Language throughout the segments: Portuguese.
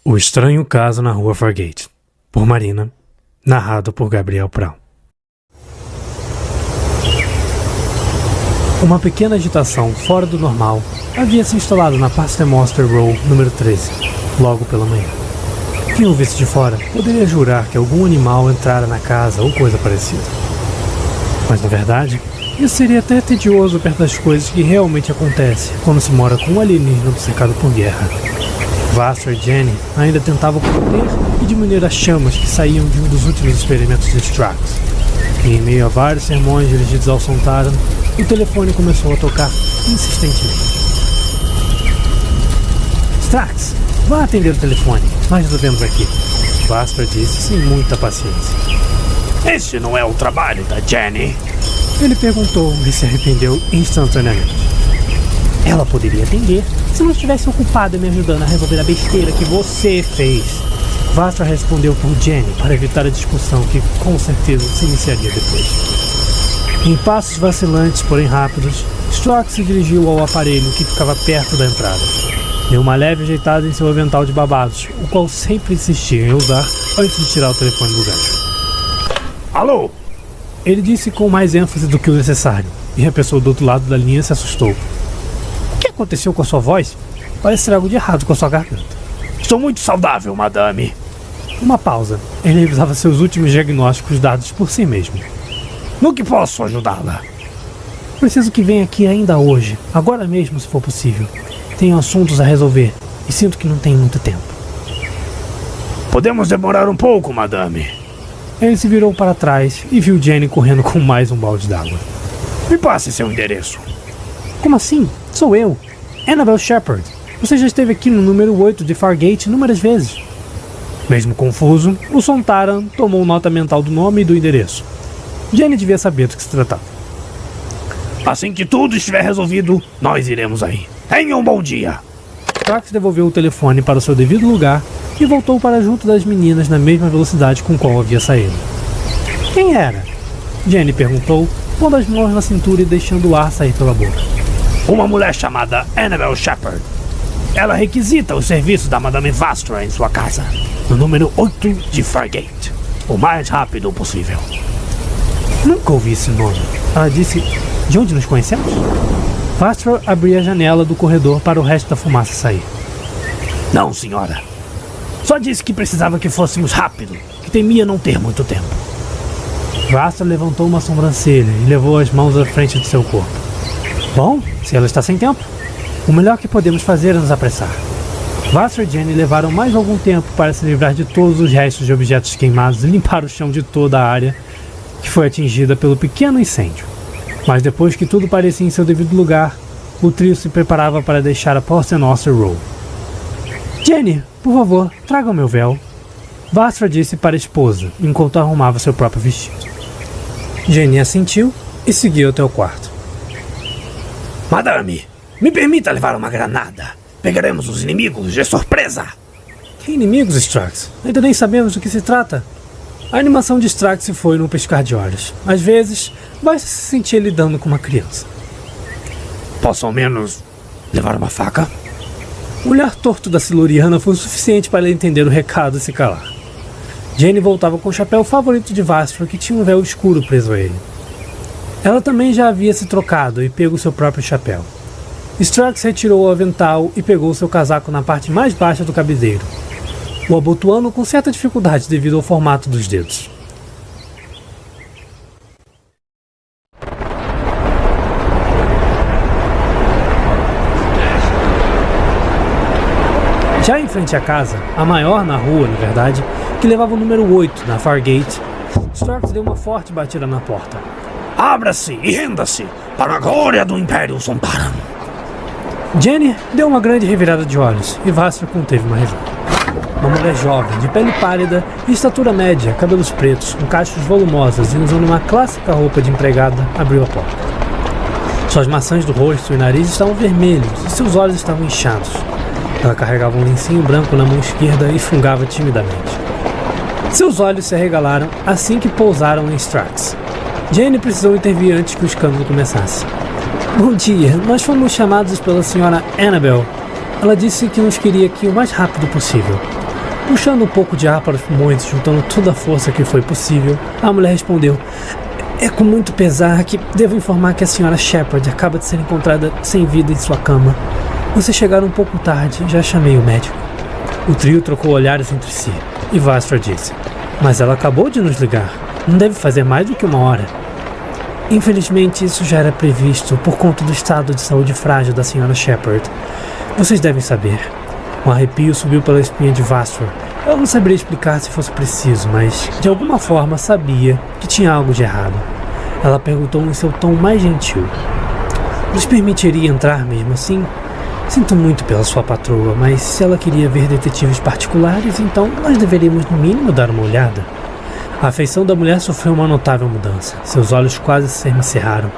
O Estranho Caso na Rua Fargate, por Marina, narrado por Gabriel Prau. Uma pequena agitação fora do normal havia se instalado na Paternoster Row número 13, logo pela manhã. Quem o visse de fora poderia jurar que algum animal entrara na casa ou coisa parecida. Mas na verdade, isso seria até tedioso perto das coisas que realmente acontecem quando se mora com um alienígena cercado por guerra. Vastra e Jenny ainda tentavam conter e diminuir as chamas que saíam de um dos últimos experimentos de Strax. E em meio a vários sermões dirigidos ao Sontaran, o telefone começou a tocar insistentemente. Strax, vá atender o telefone, nós resolvemos aqui, Vastra disse sem muita paciência. Esse não é o trabalho da Jenny? Ele perguntou e se arrependeu instantaneamente. Ela poderia atender se não estivesse ocupada me ajudando a resolver a besteira que você fez. Vastra respondeu por Jenny para evitar a discussão que com certeza se iniciaria depois. Em passos vacilantes, porém rápidos, Strax se dirigiu ao aparelho que ficava perto da entrada. Deu uma leve ajeitada em seu avental de babados, o qual sempre insistia em usar antes de tirar o telefone do gancho. Alô? Ele disse com mais ênfase do que o necessário, e a pessoa do outro lado da linha se assustou. O que aconteceu com a sua voz? Parece ter algo de errado com a sua garganta. Estou muito saudável, madame. Uma pausa. Ele revisava seus últimos diagnósticos dados por si mesmo. No que posso ajudá-la? Preciso que venha aqui ainda hoje, agora mesmo se for possível. Tenho assuntos a resolver e sinto que não tenho muito tempo. Podemos demorar um pouco, madame. Ele se virou para trás e viu Jenny correndo com mais um balde d'água. Me passe seu endereço. Como assim? Sou eu, Annabelle Shepard. Você já esteve aqui no número 8 de Fargate inúmeras vezes. Mesmo confuso, o Sontaran tomou nota mental do nome e do endereço. Jenny devia saber do que se tratava. Assim que tudo estiver resolvido, nós iremos aí. Tenha um bom dia. Strax devolveu o telefone para o seu devido lugar e voltou para junto das meninas na mesma velocidade com qual havia saído. Quem era? Jenny perguntou, pondo as mãos na cintura e deixando o ar sair pela boca. Uma mulher chamada Annabelle Shepard. Ela requisita os serviços da Madame Vastra em sua casa, no número 8 de Fargate, o mais rápido possível. Nunca ouvi esse nome. Ela disse, de onde nos conhecemos? Vastra abria a janela do corredor para o resto da fumaça sair. Não, senhora. Só disse que precisava que fôssemos rápido, que temia não ter muito tempo. Vastra levantou uma sobrancelha e levou as mãos à frente de seu corpo. Bom, se ela está sem tempo, o melhor que podemos fazer é nos apressar. Vastra e Jenny levaram mais algum tempo para se livrar de todos os restos de objetos queimados e limpar o chão de toda a área que foi atingida pelo pequeno incêndio. Mas depois que tudo parecia em seu devido lugar, o trio se preparava para deixar a Paternoster Row. Jenny, por favor, traga o meu véu. Vastra disse para a esposa, enquanto arrumava seu próprio vestido. Jenny assentiu e seguiu até o quarto. Madame, me permita levar uma granada. Pegaremos os inimigos de surpresa. Que inimigos, Strax? Ainda nem sabemos do que se trata. A animação de Strax se foi num piscar de olhos. Às vezes, basta se sentir lidando com uma criança. Posso ao menos levar uma faca? O olhar torto da Siluriana foi o suficiente para ele entender o recado e se calar. Jenny voltava com o chapéu favorito de Vastra, que tinha um véu escuro preso a ele. Ela também já havia se trocado e pego seu próprio chapéu. Strax retirou o avental e pegou seu casaco na parte mais baixa do cabideiro, o abotoando com certa dificuldade devido ao formato dos dedos. Já em frente à casa, a maior na rua, na verdade, que levava o número 8 na Fargate, Strax deu uma forte batida na porta. Abra-se e renda-se para a glória do Império Sontaran. Jenny deu uma grande revirada de olhos e Vastra conteve uma risada. Uma mulher jovem, de pele pálida e estatura média, cabelos pretos, com cachos volumosas e usando uma clássica roupa de empregada, abriu a porta. Suas maçãs do rosto e nariz estavam vermelhos e seus olhos estavam inchados. Ela carregava um lencinho branco na mão esquerda e fungava timidamente. Seus olhos se arregalaram assim que pousaram em Strax. Jenny precisou intervir antes que o escândalo começasse. Bom dia, nós fomos chamados pela senhora Annabel. Ela disse que nos queria aqui o mais rápido possível. Puxando um pouco de ar para os pulmões e juntando toda a força que foi possível, a mulher respondeu: é com muito pesar que devo informar que a senhora Shepard acaba de ser encontrada sem vida em sua cama. Vocês chegaram um pouco tarde, já chamei o médico. O trio trocou olhares entre si, e Vastra disse: mas ela acabou de nos ligar. Não deve fazer mais do que 1 hora. Infelizmente, isso já era previsto por conta do estado de saúde frágil da senhora Shepard. Vocês devem saber. Um arrepio subiu pela espinha de Vastra. Eu não saberia explicar se fosse preciso, mas de alguma forma sabia que tinha algo de errado. Ela perguntou em seu tom mais gentil: nos permitiria entrar mesmo assim? Sinto muito pela sua patroa, mas se ela queria ver detetives particulares, então nós deveríamos no mínimo dar uma olhada. A afeição da mulher sofreu uma notável mudança. Seus olhos quase se cerraram.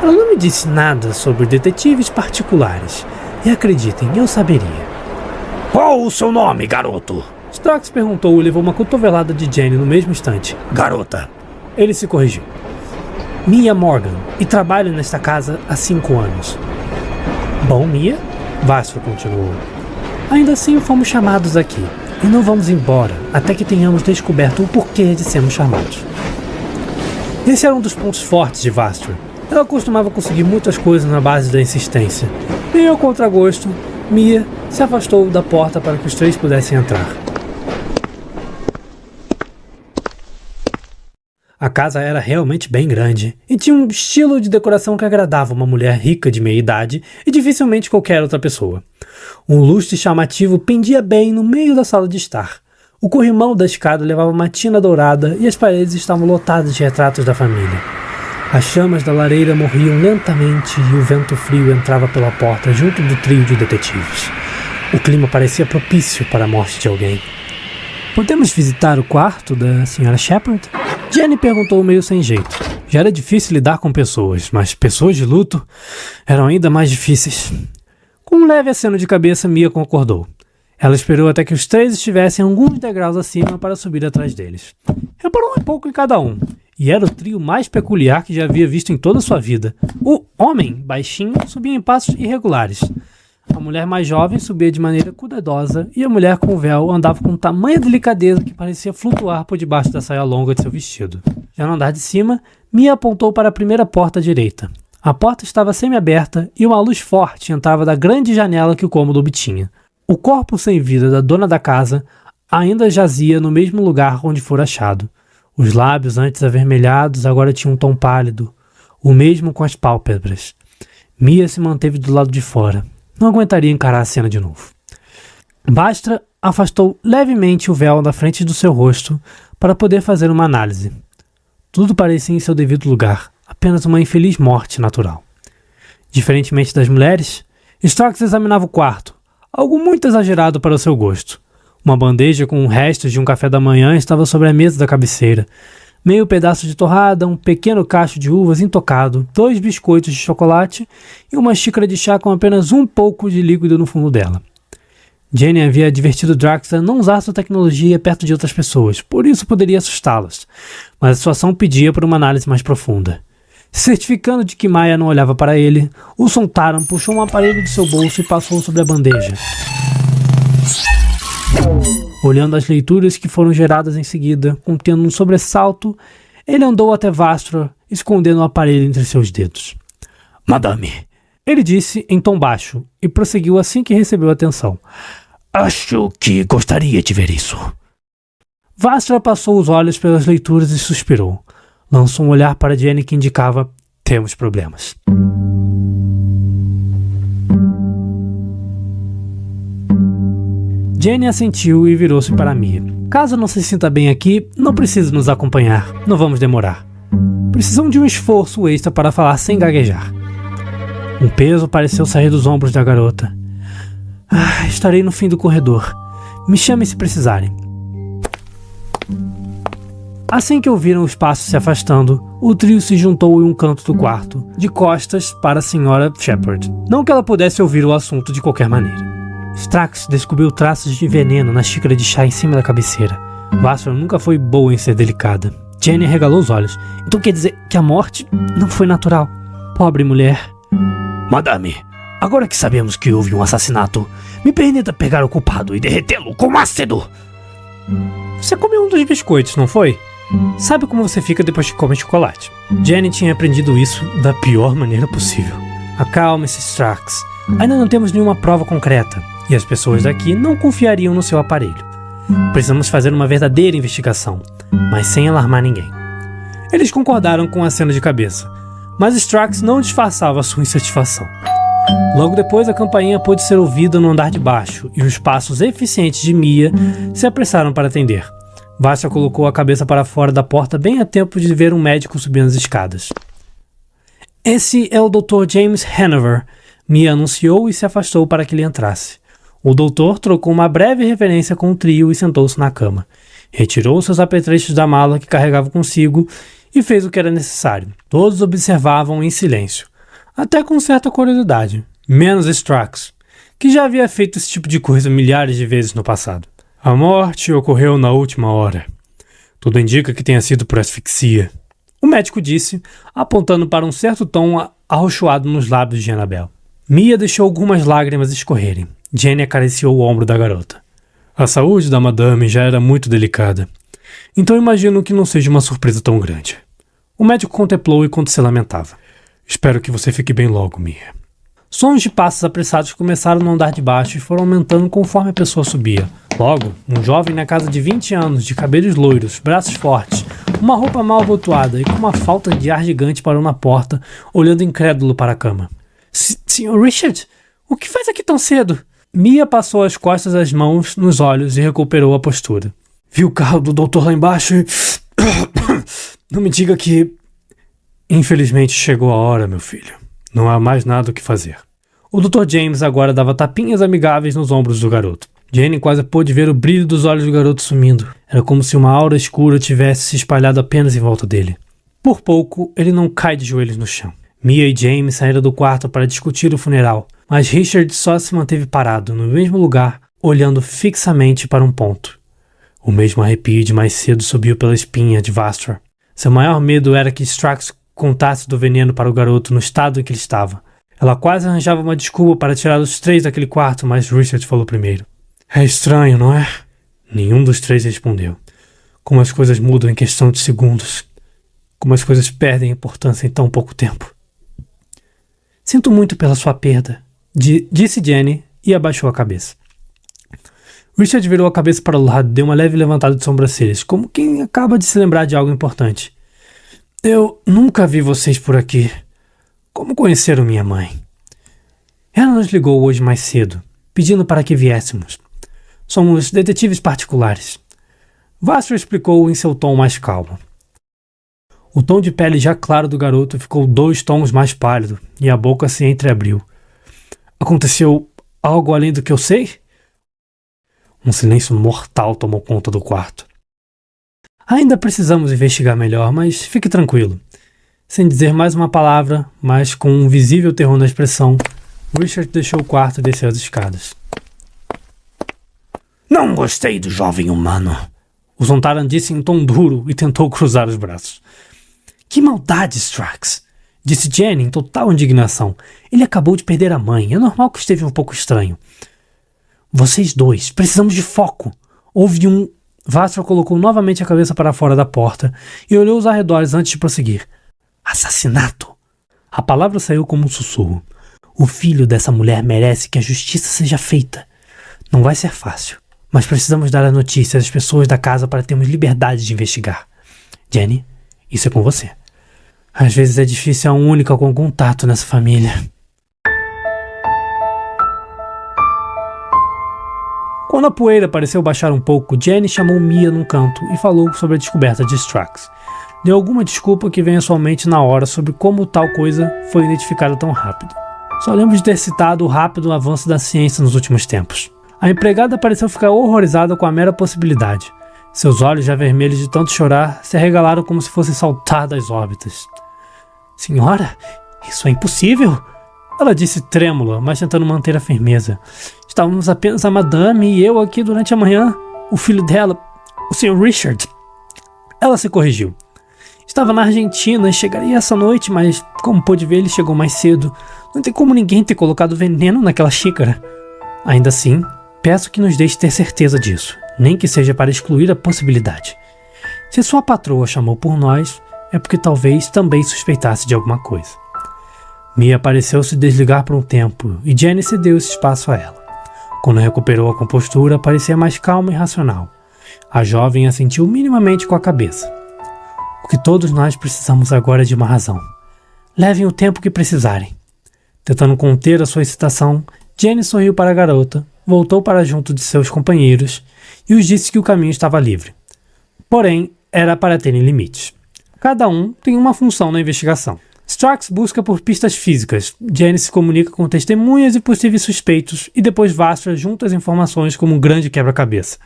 Ela não me disse nada sobre detetives particulares. E acreditem, eu saberia. Qual o seu nome, garoto? Strax perguntou e levou uma cotovelada de Jenny no mesmo instante. Garota. Ele se corrigiu. Mia Morgan, e trabalho nesta casa há 5 anos. Bom, Mia? Vastra continuou. Ainda assim fomos chamados aqui. E não vamos embora até que tenhamos descoberto o porquê de sermos chamados. Esse era um dos pontos fortes de Vastra. Ela costumava conseguir muitas coisas na base da insistência. Meio ao contragosto, Mia se afastou da porta para que os 3 pudessem entrar. A casa era realmente bem grande e tinha um estilo de decoração que agradava uma mulher rica de meia idade e dificilmente qualquer outra pessoa. Um lustre chamativo pendia bem no meio da sala de estar. O corrimão da escada levava uma tina dourada e as paredes estavam lotadas de retratos da família. As chamas da lareira morriam lentamente e o vento frio entrava pela porta junto do trio de detetives. O clima parecia propício para a morte de alguém. Podemos visitar o quarto da senhora Shepard? Jenny perguntou meio sem jeito. Já era difícil lidar com pessoas, mas pessoas de luto eram ainda mais difíceis. Com um leve aceno de cabeça, Mia concordou. Ela esperou até que os 3 estivessem alguns degraus acima para subir atrás deles. Reparou um pouco em cada um, e era o trio mais peculiar que já havia visto em toda a sua vida. O homem, baixinho, subia em passos irregulares. A mulher mais jovem subia de maneira cuidadosa e a mulher com o véu andava com tamanha delicadeza que parecia flutuar por debaixo da saia longa de seu vestido. Já no andar de cima, Mia apontou para a primeira porta à direita. A porta estava semi-aberta e uma luz forte entrava da grande janela que o cômodo obtinha. O corpo sem vida da dona da casa ainda jazia no mesmo lugar onde fora achado. Os lábios, antes avermelhados, agora tinham um tom pálido, o mesmo com as pálpebras. Mia se manteve do lado de fora. Não aguentaria encarar a cena de novo. Vastra afastou levemente o véu da frente do seu rosto para poder fazer uma análise. Tudo parecia em seu devido lugar, apenas uma infeliz morte natural. Diferentemente das mulheres, Strax examinava o quarto, algo muito exagerado para o seu gosto. Uma bandeja com restos de um café da manhã estava sobre a mesa da cabeceira. Meio pedaço de torrada, um pequeno cacho de uvas intocado, 2 biscoitos de chocolate e uma xícara de chá com apenas um pouco de líquido no fundo dela. Jenny havia advertido Drax a não usar sua tecnologia perto de outras pessoas, por isso poderia assustá-las, mas a situação pedia por uma análise mais profunda. Certificando de que Maya não olhava para ele, o Sontaran puxou um aparelho de seu bolso e passou sobre a bandeja. Olhando as leituras que foram geradas em seguida, contendo um sobressalto, ele andou até Vastra, escondendo o aparelho entre seus dedos. Madame, ele disse em tom baixo, e prosseguiu assim que recebeu atenção. Acho que gostaria de ver isso. Vastra passou os olhos pelas leituras e suspirou. Lançou um olhar para Jenny que indicava: temos problemas. Jenny assentiu e virou-se para Mia. Caso não se sinta bem aqui, não precisa nos acompanhar. Não vamos demorar. Precisam de um esforço extra para falar sem gaguejar. Um peso pareceu sair dos ombros da garota. Estarei no fim do corredor. Me chamem se precisarem. Assim que ouviram os passos se afastando, o trio se juntou em um canto do quarto, de costas para a Sra. Shepard. Não que ela pudesse ouvir o assunto de qualquer maneira. Strax descobriu traços de veneno na xícara de chá em cima da cabeceira. Vastra nunca foi boa em ser delicada. Jenny regalou os olhos. Então quer dizer que a morte não foi natural. Pobre mulher. Madame, agora que sabemos que houve um assassinato, me permita pegar o culpado e derretê-lo com ácido. Você comeu um dos biscoitos, não foi? Sabe como você fica depois que come chocolate. Jenny tinha aprendido isso da pior maneira possível. Acalme-se, Strax. Ainda não temos nenhuma prova concreta, e as pessoas daqui não confiariam no seu aparelho. Precisamos fazer uma verdadeira investigação, mas sem alarmar ninguém. Eles concordaram com a cena de cabeça, mas Strax não disfarçava sua insatisfação. Logo depois, a campainha pôde ser ouvida no andar de baixo, e os passos eficientes de Mia se apressaram para atender. Vastra colocou a cabeça para fora da porta bem a tempo de ver um médico subindo as escadas. Esse é o Dr. James Hanover, Mia anunciou e se afastou para que ele entrasse. O doutor trocou uma breve reverência com o trio e sentou-se na cama. Retirou seus apetrechos da mala que carregava consigo e fez o que era necessário. Todos observavam em silêncio, até com certa curiosidade, menos Strax, que já havia feito esse tipo de coisa milhares de vezes no passado. A morte ocorreu na última hora. Tudo indica que tenha sido por asfixia, o médico disse, apontando para um certo tom arroxoado nos lábios de Annabelle. Mia deixou algumas lágrimas escorrerem. Jenny acariciou o ombro da garota. A saúde da madame já era muito delicada, então imagino que não seja uma surpresa tão grande. O médico contemplou enquanto se lamentava. Espero que você fique bem logo, Mia. Sons de passos apressados começaram no andar de baixo e foram aumentando conforme a pessoa subia. Logo, um jovem na casa de 20 anos, de cabelos loiros, braços fortes, uma roupa mal abotoada e com uma falta de ar gigante parou na porta, olhando incrédulo para a cama. Sr. Richard, o que faz aqui tão cedo? Mia passou as costas as mãos nos olhos e recuperou a postura. Vi o carro do doutor lá embaixo e... Não me diga que... Infelizmente chegou a hora, meu filho. Não há mais nada o que fazer. O Dr. James agora dava tapinhas amigáveis nos ombros do garoto. Jenny quase pôde ver o brilho dos olhos do garoto sumindo. Era como se uma aura escura tivesse se espalhado apenas em volta dele. Por pouco, ele não cai de joelhos no chão. Mia e James saíram do quarto para discutir o funeral, mas Richard só se manteve parado, no mesmo lugar, olhando fixamente para um ponto. O mesmo arrepio de mais cedo subiu pela espinha de Vastra. Seu maior medo era que Strax contasse do veneno para o garoto no estado em que ele estava. Ela quase arranjava uma desculpa para tirar os três daquele quarto, mas Richard falou primeiro. É estranho, não é? Nenhum dos três respondeu. Como as coisas mudam em questão de segundos. Como as coisas perdem importância em tão pouco tempo. Sinto muito pela sua perda, disse Jenny e abaixou a cabeça. Richard virou a cabeça para o lado e deu uma leve levantada de sobrancelhas, como quem acaba de se lembrar de algo importante. Eu nunca vi vocês por aqui. Como conheceram minha mãe? Ela nos ligou hoje mais cedo, pedindo para que viéssemos. Somos detetives particulares. Vastra explicou em seu tom mais calmo. O tom de pele já claro do garoto ficou 2 tons mais pálido e a boca se entreabriu. Aconteceu algo além do que eu sei? Um silêncio mortal tomou conta do quarto. Ainda precisamos investigar melhor, mas fique tranquilo. Sem dizer mais uma palavra, mas com um visível terror na expressão, Richard deixou o quarto e desceu as escadas. Não gostei do jovem humano, o Sontaran disse em tom duro e tentou cruzar os braços. Que maldade, Strax, disse Jenny em total indignação. Ele acabou de perder a mãe, é normal que esteja um pouco estranho. Vocês dois, precisamos de foco. Houve um... Vastra colocou novamente a cabeça para fora da porta e olhou os arredores antes de prosseguir. Assassinato! A palavra saiu como um sussurro. O filho dessa mulher merece que a justiça seja feita. Não vai ser fácil, mas precisamos dar a notícia às pessoas da casa para termos liberdade de investigar. Jenny, isso é com você. Às vezes é difícil a única com contato nessa família. Quando a poeira pareceu baixar um pouco, Jenny chamou Mia num canto e falou sobre a descoberta de Strax. Deu alguma desculpa que veio à sua mente na hora sobre como tal coisa foi identificada tão rápido. Só lembro de ter citado o rápido avanço da ciência nos últimos tempos. A empregada pareceu ficar horrorizada com a mera possibilidade. Seus olhos, já vermelhos de tanto chorar, se arregalaram como se fossem saltar das órbitas. Senhora, isso é impossível! Ela disse trêmula, mas tentando manter a firmeza. Estávamos apenas a madame e eu aqui durante a manhã. O filho dela, o Sr. Richard. Ela se corrigiu. Estava na Argentina e chegaria essa noite, mas, como pôde ver, ele chegou mais cedo. Não tem como ninguém ter colocado veneno naquela xícara. Ainda assim, peço que nos deixe ter certeza disso, nem que seja para excluir a possibilidade. Se sua patroa chamou por nós, é porque talvez também suspeitasse de alguma coisa. Mia pareceu se desligar por um tempo e Jenny cedeu esse espaço a ela. Quando recuperou a compostura, parecia mais calma e racional. A jovem assentiu minimamente com a cabeça. O que todos nós precisamos agora é de uma razão. Levem o tempo que precisarem. Tentando conter a sua excitação, Jenny sorriu para a garota, voltou para junto de seus companheiros e os disse que o caminho estava livre. Porém, era para terem limites. Cada um tem uma função na investigação. Strax busca por pistas físicas, Jenny se comunica com testemunhas e possíveis suspeitos e depois Vastra junta as informações como um grande quebra-cabeça.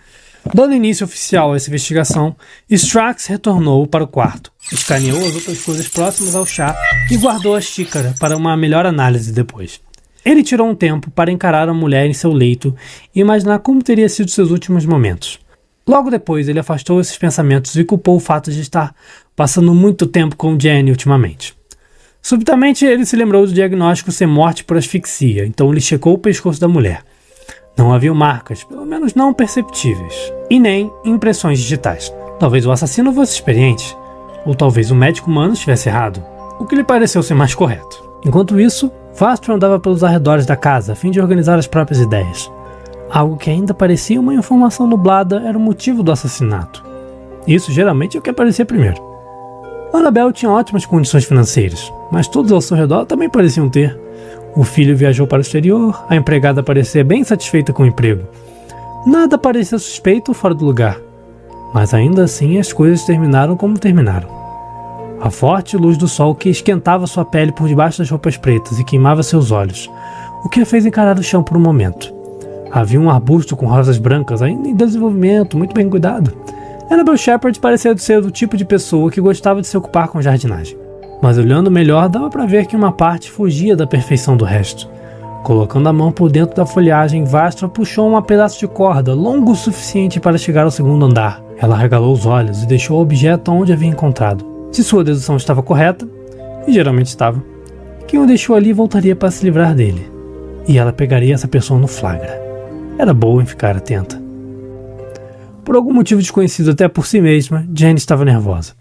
Dando início oficial a essa investigação, Strax retornou para o quarto, escaneou as outras coisas próximas ao chá e guardou a xícara para uma melhor análise depois. Ele tirou um tempo para encarar a mulher em seu leito e imaginar como teria sido seus últimos momentos. Logo depois, ele afastou esses pensamentos e culpou o fato de estar passando muito tempo com Jenny ultimamente. Subitamente, ele se lembrou do diagnóstico ser morte por asfixia, então ele checou o pescoço da mulher. Não havia marcas, pelo menos não perceptíveis, e nem impressões digitais. Talvez o assassino fosse experiente, ou talvez o médico humano estivesse errado, o que lhe pareceu ser mais correto. Enquanto isso, Vastra andava pelos arredores da casa a fim de organizar as próprias ideias. Algo que ainda parecia uma informação nublada era o motivo do assassinato. Isso geralmente é o que aparecia primeiro. Annabelle tinha ótimas condições financeiras, mas todos ao seu redor também pareciam ter. O filho viajou para o exterior, a empregada parecia bem satisfeita com o emprego. Nada parecia suspeito ou fora do lugar, mas ainda assim as coisas terminaram como terminaram. A forte luz do sol que esquentava sua pele por debaixo das roupas pretas e queimava seus olhos, o que a fez encarar o chão por um momento. Havia um arbusto com rosas brancas ainda em desenvolvimento, muito bem cuidado. Annabelle Shepard parecia ser do tipo de pessoa que gostava de se ocupar com jardinagem. Mas olhando melhor, dava para ver que uma parte fugia da perfeição do resto. Colocando a mão por dentro da folhagem, Vastra puxou um pedaço de corda, longo o suficiente para chegar ao segundo andar. Ela arregalou os olhos e deixou o objeto onde havia encontrado. Se sua dedução estava correta, e geralmente estava, quem o deixou ali voltaria para se livrar dele. E ela pegaria essa pessoa no flagra. Era boa em ficar atenta. Por algum motivo desconhecido até por si mesma, Jenny estava nervosa.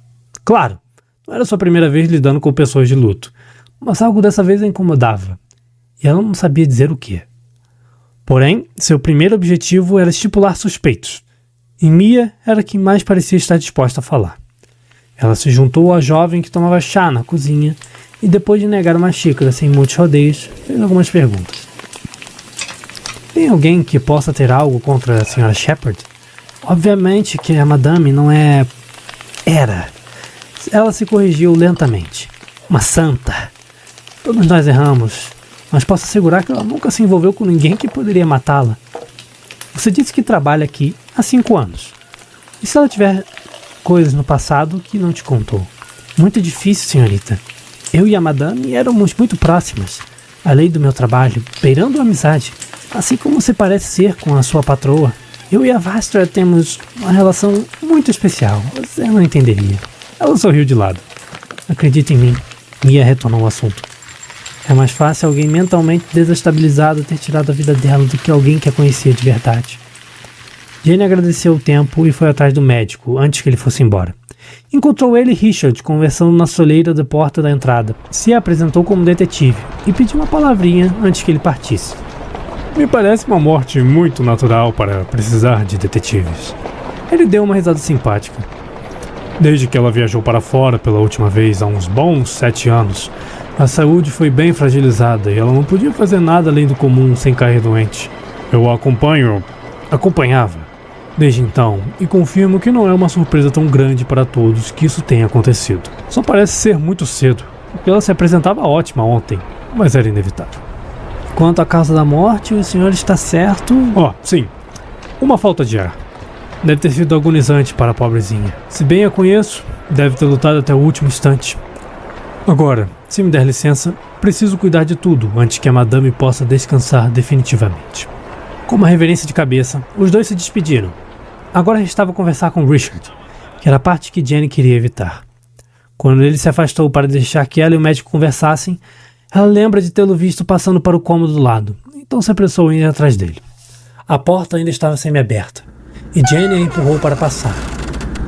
Claro, não era sua primeira vez lidando com pessoas de luto, mas algo dessa vez a incomodava, e ela não sabia dizer o que. Porém, seu primeiro objetivo era estipular suspeitos, e Mia era quem mais parecia estar disposta a falar. Ela se juntou à jovem que tomava chá na cozinha, e depois de negar uma xícara sem muitos rodeios, fez algumas perguntas. Tem alguém que possa ter algo contra a Sra. Shepard? Obviamente que a madame não é... Era... Ela se corrigiu lentamente. Uma santa. Todos nós erramos, mas posso assegurar que ela nunca se envolveu com ninguém que poderia matá-la. Você disse que trabalha aqui há 5 anos. E se ela tiver coisas no passado que não te contou? Muito difícil, senhorita. Eu e a madame éramos muito próximas, além do meu trabalho, beirando a amizade, assim como você parece ser com a sua patroa. Eu e a Vastra temos uma relação muito especial, você não entenderia. Ela sorriu de lado. Acredita em mim. Mia retornou ao assunto. É mais fácil alguém mentalmente desestabilizado ter tirado a vida dela do que alguém que a conhecia de verdade. Jenny agradeceu o tempo e foi atrás do médico antes que ele fosse embora. Encontrou ele e Richard conversando na soleira da porta da entrada. Se apresentou como detetive e pediu uma palavrinha antes que ele partisse. Me parece uma morte muito natural para precisar de detetives. Ele deu uma risada simpática. Desde que ela viajou para fora pela última vez há uns bons 7 anos, a saúde foi bem fragilizada e ela não podia fazer nada além do comum sem cair doente. Eu a acompanhava desde então e confirmo que não é uma surpresa tão grande para todos que isso tenha acontecido. Só parece ser muito cedo, porque ela se apresentava ótima ontem, mas era inevitável. Quanto à causa da morte, o senhor está certo? Sim. Uma falta de ar. Deve ter sido agonizante para a pobrezinha. Se bem a conheço, deve ter lutado até o último instante. Agora, se me der licença, preciso cuidar de tudo antes que a madame possa descansar definitivamente. Com uma reverência de cabeça, os dois se despediram. Agora restava conversar com Richard, que era a parte que Jenny queria evitar. Quando ele se afastou para deixar que ela e o médico conversassem, ela lembra de tê-lo visto passando para o cômodo do lado, então se apressou em ir atrás dele. A porta ainda estava semi-aberta, e Jenny a empurrou para passar.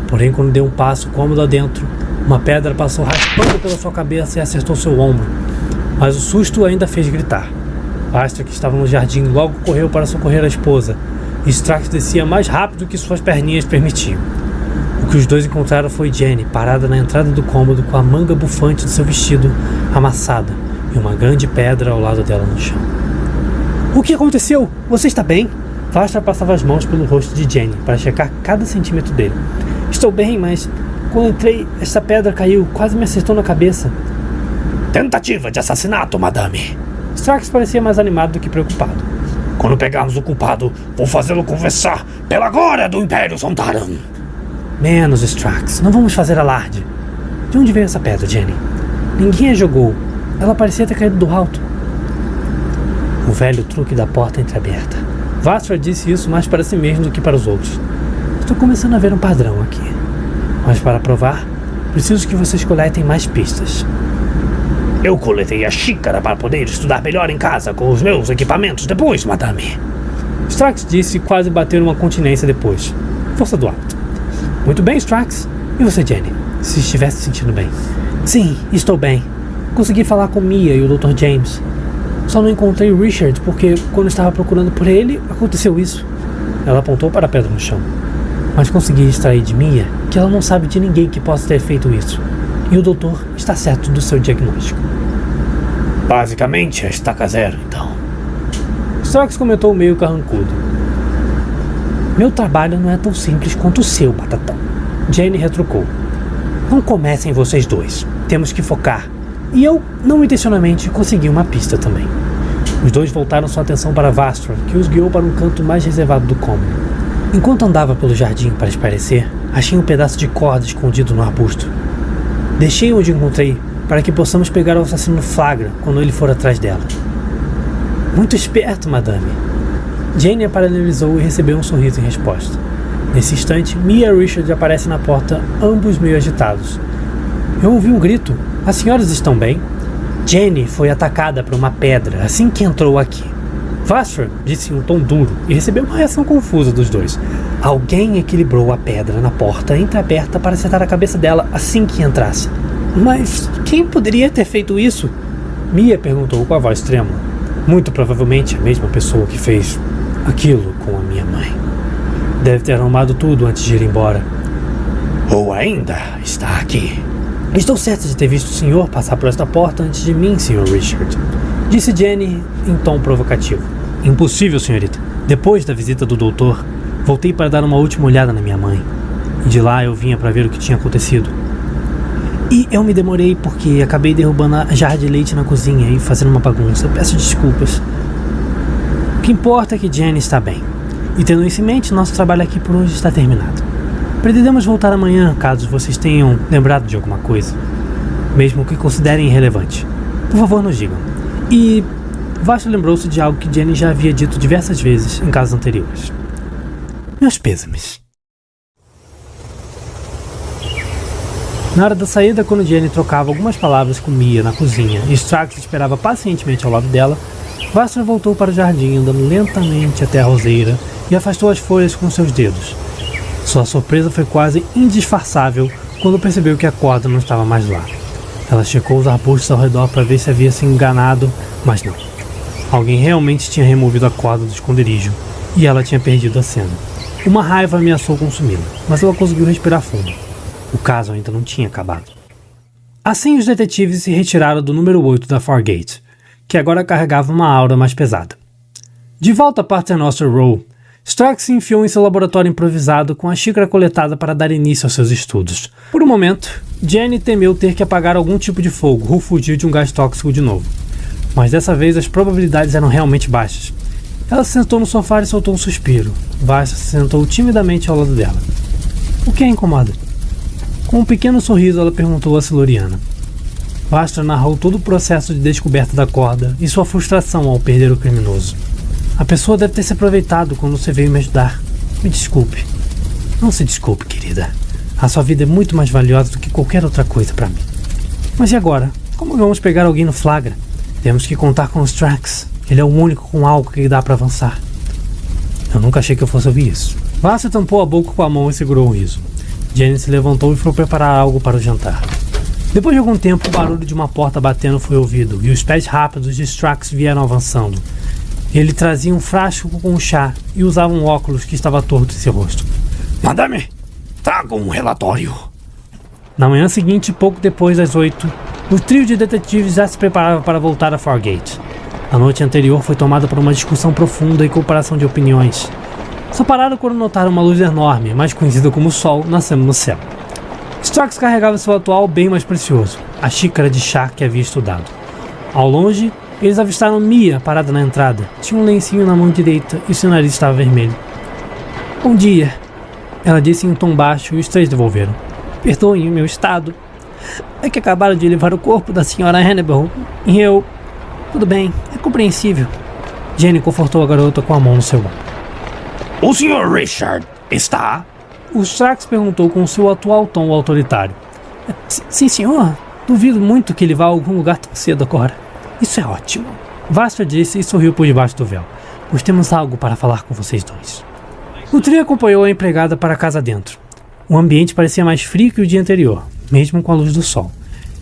Porém, quando deu um passo cômodo adentro, uma pedra passou raspando pela sua cabeça e acertou seu ombro, mas o susto ainda fez gritar. Vastra, que estava no jardim, logo correu para socorrer a esposa, e Strax descia mais rápido que suas perninhas permitiam. O que os dois encontraram foi Jenny, parada na entrada do cômodo com a manga bufante do seu vestido amassada e uma grande pedra ao lado dela no chão. O que aconteceu? Você está bem? Vastra passava as mãos pelo rosto de Jenny para checar cada centímetro dele. Estou bem, mas quando entrei, essa pedra caiu, quase me acertou na cabeça. Tentativa de assassinato, madame. Strax parecia mais animado do que preocupado. Quando pegarmos o culpado, vou fazê-lo confessar pela glória do Império Sontaran. Menos, Strax. Não vamos fazer alarde. De onde veio essa pedra, Jenny? Ninguém a jogou. Ela parecia ter caído do alto. O velho truque da porta entreaberta. Vastra disse isso mais para si mesmo do que para os outros. Estou começando a ver um padrão aqui. Mas para provar, preciso que vocês coletem mais pistas. Eu coletei a xícara para poder estudar melhor em casa com os meus equipamentos depois, madame. Strax disse, quase bater uma continência depois. Força do hábito. Muito bem, Strax. E você, Jenny? Se estivesse se sentindo bem. Sim, estou bem. Consegui falar com Mia e o Dr. James. Só não encontrei o Richard porque, quando estava procurando por ele, aconteceu isso. Ela apontou para a pedra no chão. Mas consegui extrair de Mia que ela não sabe de ninguém que possa ter feito isso. E o doutor está certo do seu diagnóstico. Basicamente, é estaca zero, então. Strax comentou meio carrancudo. Meu trabalho não é tão simples quanto o seu, Batatão. Jenny retrucou. Não comecem vocês dois. Temos que focar. E eu, não intencionalmente, consegui uma pista também. Os dois voltaram sua atenção para Vastra, que os guiou para um canto mais reservado do cômodo. Enquanto andava pelo jardim para espairecer, achei um pedaço de corda escondido no arbusto. Deixei onde encontrei, para que possamos pegar o assassino no flagra quando ele for atrás dela. Muito esperto, madame. Jenny a paralisou e recebeu um sorriso em resposta. Nesse instante, Mia e Richard aparecem na porta, ambos meio agitados. Eu ouvi um grito. As senhoras estão bem? Jenny foi atacada por uma pedra assim que entrou aqui. Vastra disse em um tom duro e recebeu uma reação confusa dos dois. Alguém equilibrou a pedra na porta entreaberta para acertar a cabeça dela assim que entrasse. Mas quem poderia ter feito isso? Mia perguntou com a voz trêmula. Muito provavelmente a mesma pessoa que fez aquilo com a minha mãe. Deve ter arrumado tudo antes de ir embora. Ou ainda está aqui. Estou certa de ter visto o senhor passar por esta porta antes de mim, Sr. Richard. Disse Jenny em tom provocativo. Impossível, senhorita. Depois da visita do doutor, voltei para dar uma última olhada na minha mãe. E de lá eu vinha para ver o que tinha acontecido. E eu me demorei porque acabei derrubando a jarra de leite na cozinha e fazendo uma bagunça. Peço desculpas. O que importa é que Jenny está bem. E tendo isso em mente, nosso trabalho aqui por hoje está terminado. Pretendemos voltar amanhã, caso vocês tenham lembrado de alguma coisa. Mesmo que considerem irrelevante. Por favor, nos digam. E Vastra lembrou-se de algo que Jenny já havia dito diversas vezes em casos anteriores. Meus pêsames. Na hora da saída, quando Jenny trocava algumas palavras com Mia na cozinha e Strax esperava pacientemente ao lado dela, Vastra voltou para o jardim andando lentamente até a roseira e afastou as folhas com seus dedos. Sua surpresa foi quase indisfarçável quando percebeu que a corda não estava mais lá. Ela checou os arbustos ao redor para ver se havia se enganado, mas não. Alguém realmente tinha removido a corda do esconderijo e ela tinha perdido a cena. Uma raiva ameaçou consumi-la, mas ela conseguiu respirar fundo. O caso ainda não tinha acabado. Assim, os detetives se retiraram do número 8 da Fargate, que agora carregava uma aura mais pesada. De volta a Paternoster Row, Strax se enfiou em seu laboratório improvisado com a xícara coletada para dar início aos seus estudos. Por um momento, Jenny temeu ter que apagar algum tipo de fogo ou fugir de um gás tóxico de novo. mas dessa vez as probabilidades eram realmente baixas. Ela se sentou no sofá e soltou um suspiro. Vastra se sentou timidamente ao lado dela. O que a incomoda? Com um pequeno sorriso, ela perguntou a Siluriana. Vastra narrou todo o processo de descoberta da corda e sua frustração ao perder o criminoso. A pessoa deve ter se aproveitado quando você veio me ajudar. Me desculpe. Não se desculpe, querida. A sua vida é muito mais valiosa do que qualquer outra coisa para mim. Mas e agora? Como vamos pegar alguém no flagra? Temos que contar com o Strax. Ele é o único com algo que dá para avançar. Eu nunca achei que eu fosse ouvir isso. Vastra tampou a boca com a mão e segurou um riso. Jenny se levantou e foi preparar algo para o jantar. Depois de algum tempo, o barulho de uma porta batendo foi ouvido e os pés rápidos de Strax vieram avançando. Ele trazia um frasco com chá e usava um óculos que estava torto em seu rosto. Madame, traga um relatório. Na manhã seguinte, pouco depois das 8, o trio de detetives já se preparava para voltar a Fargate. A noite anterior foi tomada por uma discussão profunda e comparação de opiniões. Só pararam quando notaram uma luz enorme, mais conhecida como Sol, nascendo no céu. Strax carregava seu atual bem mais precioso, a xícara de chá que havia estudado. Ao longe, eles avistaram Mia parada na entrada. Tinha um lencinho na mão direita e seu nariz estava vermelho. Bom dia, ela disse em um tom baixo e os três devolveram. Perdoem o meu estado. É que acabaram de levar o corpo da senhora Hannibal e eu... Tudo bem, é compreensível. Jenny confortou a garota com a mão no seu ombro. O Sr. Richard está? O Strax perguntou com seu atual tom autoritário. Sim, senhor. Duvido muito que ele vá a algum lugar tão cedo agora. Isso é ótimo. Vastra disse e sorriu por debaixo do véu. Pois temos algo para falar com vocês dois. O trio acompanhou a empregada para a casa dentro. O ambiente parecia mais frio que o dia anterior, mesmo com a luz do sol.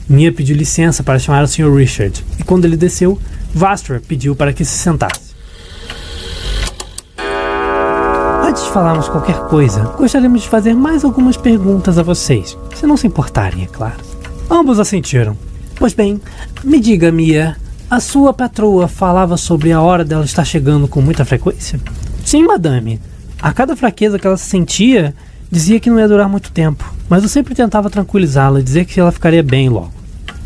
Mia pediu licença para chamar o Sr. Richard, e quando ele desceu, Vastra pediu para que se sentasse. Antes de falarmos qualquer coisa, gostaríamos de fazer mais algumas perguntas a vocês, se não se importarem, é claro. Ambos assentiram. Pois bem, me diga, Mia, a sua patroa falava sobre a hora dela estar chegando com muita frequência? Sim, madame. A cada fraqueza que ela se sentia, dizia que não ia durar muito tempo, mas eu sempre tentava tranquilizá-la e dizer que ela ficaria bem logo.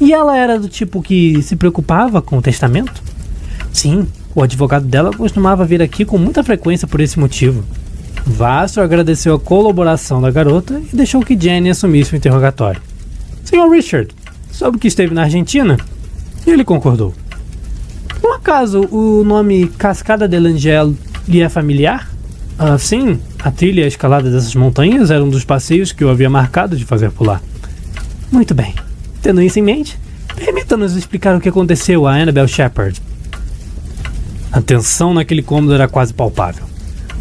E ela era do tipo que se preocupava com o testamento? Sim, o advogado dela costumava vir aqui com muita frequência por esse motivo. Vastra agradeceu a colaboração da garota e deixou que Jenny assumisse o interrogatório. Sr. Richard, soube que esteve na Argentina? E ele concordou. Por acaso o nome Cascada del Angel lhe é familiar? Sim, a trilha e a escalada dessas montanhas era um dos passeios que eu havia marcado de fazer por lá. Muito bem. Tendo isso em mente, permita-nos explicar o que aconteceu a Annabelle Shepard. A tensão naquele cômodo era quase palpável.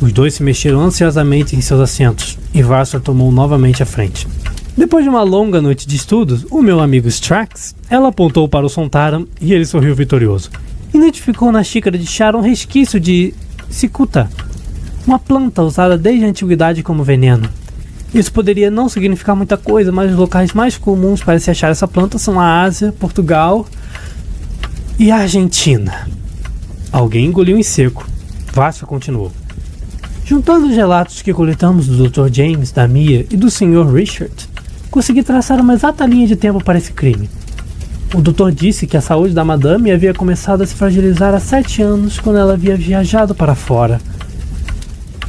Os dois se mexeram ansiosamente em seus assentos e Vastra tomou novamente a frente. Depois de uma longa noite de estudos, o meu amigo Strax, ela apontou para o Sontaran e ele sorriu vitorioso. Identificou na xícara de chá um resquício de cicuta, uma planta usada desde a antiguidade como veneno. Isso poderia não significar muita coisa, mas os locais mais comuns para se achar essa planta são a Ásia, Portugal e a Argentina. Alguém engoliu em seco. Vastra continuou. Juntando os relatos que coletamos do Dr. James, da Mia e do Sr. Richard, consegui traçar uma exata linha de tempo para esse crime. O doutor disse que a saúde da madame havia começado a se fragilizar há 7 anos quando ela havia viajado para fora.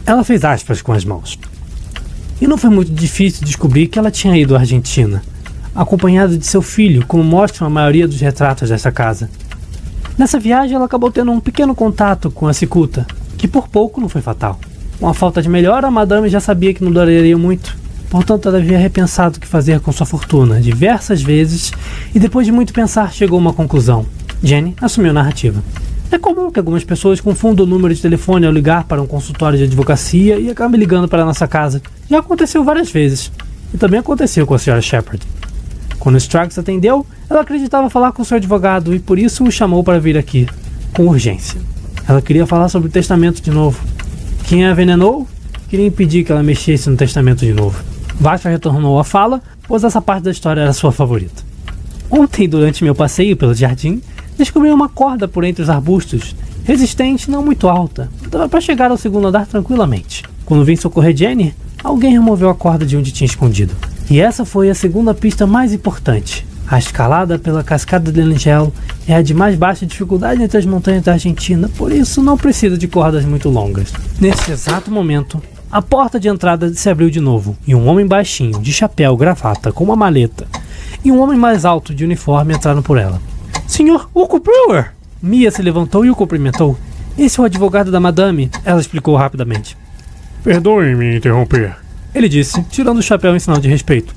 Ela fez aspas com as mãos. E não foi muito difícil descobrir que ela tinha ido à Argentina, acompanhada de seu filho, como mostram a maioria dos retratos dessa casa. Nessa viagem ela acabou tendo um pequeno contato com a cicuta, que por pouco não foi fatal. Com a falta de melhora, a madame já sabia que não duraria muito, portanto ela havia repensado o que fazer com sua fortuna diversas vezes e depois de muito pensar chegou a uma conclusão. Jenny assumiu a narrativa. É comum que algumas pessoas confundam o número de telefone ao ligar para um consultório de advocacia e acabem ligando para a nossa casa. Já aconteceu várias vezes. E também aconteceu com a Sra. Shepard. Quando Strax atendeu, ela acreditava falar com seu advogado e por isso o chamou para vir aqui, com urgência. Ela queria falar sobre o testamento de novo. Quem a envenenou queria impedir que ela mexesse no testamento de novo. Vastra retornou à fala, pois essa parte da história era sua favorita. Ontem, durante meu passeio pelo jardim, descobri uma corda por entre os arbustos, resistente, não muito alta. Dava para chegar ao segundo andar tranquilamente. Quando vim socorrer Jenny, alguém removeu a corda de onde tinha escondido. E essa foi a segunda pista mais importante, A escalada pela cascada de Angel é a de mais baixa dificuldade entre as montanhas da Argentina, por isso não precisa de cordas muito longas. Nesse exato momento, a porta de entrada se abriu de novo e um homem baixinho, de chapéu, gravata, com uma maleta, e um homem mais alto, de uniforme, entraram por ela. Senhor Hugo Brewer! Mia se levantou e o cumprimentou. Esse é o advogado da madame, ela explicou rapidamente. Perdoe-me interromper, Ele disse, tirando o chapéu em sinal de respeito.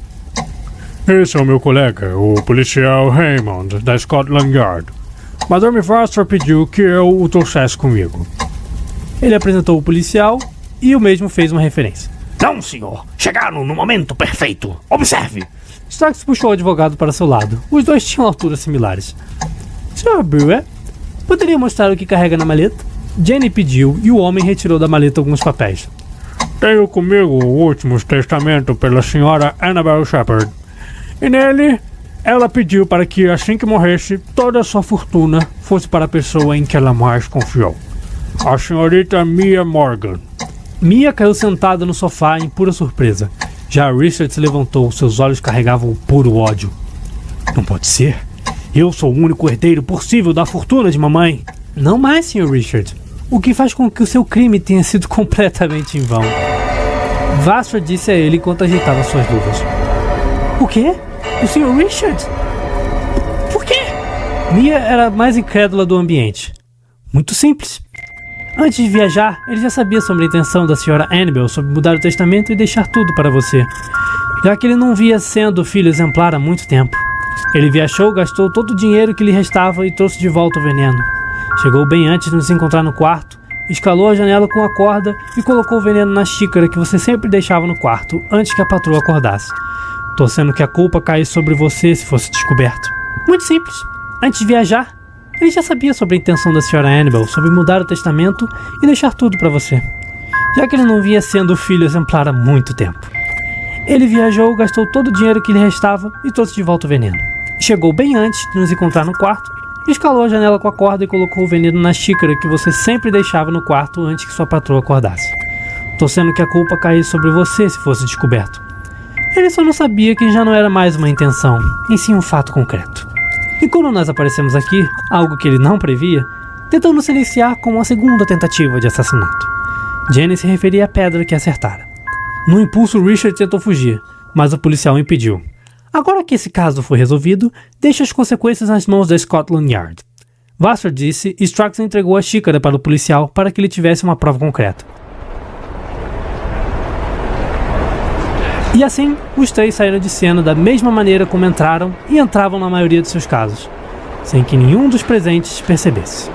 Esse é o meu colega, o policial Raymond, da Scotland Yard. Madame Vastra pediu que eu o trouxesse comigo. Ele apresentou o policial e o mesmo fez uma referência. Não, senhor. Chegaram no momento perfeito. Observe. Starks puxou o advogado para seu lado. Os dois tinham alturas similares. Sr. Brewer, poderia mostrar o que carrega na maleta? Jenny pediu e o homem retirou da maleta alguns papéis. Tenho comigo o último testamento pela senhora Annabel Shepard. E nele, ela pediu para que, assim que morresse, toda a sua fortuna fosse para a pessoa em que ela mais confiou. A senhorita Mia Morgan. Mia caiu sentada no sofá em pura surpresa. Já Richard se levantou, seus olhos carregavam puro ódio. Não pode ser. Eu sou o único herdeiro possível da fortuna de mamãe. Não mais, Sr. Richard. O que faz com que o seu crime tenha sido completamente em vão. Vastra disse a ele enquanto ajeitava suas luvas. O quê? O Sr. Richard? Por quê? Mia era a mais incrédula do ambiente. Muito simples. Antes de viajar, ele já sabia sobre a intenção da Sra. Annabel sobre mudar o testamento e deixar tudo para você, já que ele não via sendo filho exemplar há muito tempo. Ele viajou, gastou todo o dinheiro que lhe restava e trouxe de volta o veneno. Chegou bem antes de nos encontrar no quarto, escalou a janela com a corda e colocou o veneno na xícara que você sempre deixava no quarto, antes que a patroa acordasse, torcendo que a culpa caísse sobre você se fosse descoberto. Muito simples. Antes de viajar, ele já sabia sobre a intenção da Sra. Annabel sobre mudar o testamento e deixar tudo para você, já que ele não via sendo o filho exemplar há muito tempo. Ele viajou, gastou todo o dinheiro que lhe restava e trouxe de volta o veneno. Chegou bem antes de nos encontrar no quarto, escalou a janela com a corda e colocou o veneno na xícara que você sempre deixava no quarto antes que sua patroa acordasse, torcendo que a culpa caísse sobre você se fosse descoberto. Ele só não sabia que já não era mais uma intenção, em sim um fato concreto. E quando nós aparecemos aqui, algo que ele não previa, tentando silenciar com uma segunda tentativa de assassinato. Jenny se referia à pedra que acertara. No impulso, Richard tentou fugir, mas o policial o impediu. Agora que esse caso foi resolvido, deixe as consequências nas mãos da Scotland Yard. Vastra disse e Starks entregou a xícara para o policial para que ele tivesse uma prova concreta. E assim, os três saíram de cena da mesma maneira como entraram e entravam na maioria de seus casos, sem que nenhum dos presentes percebesse.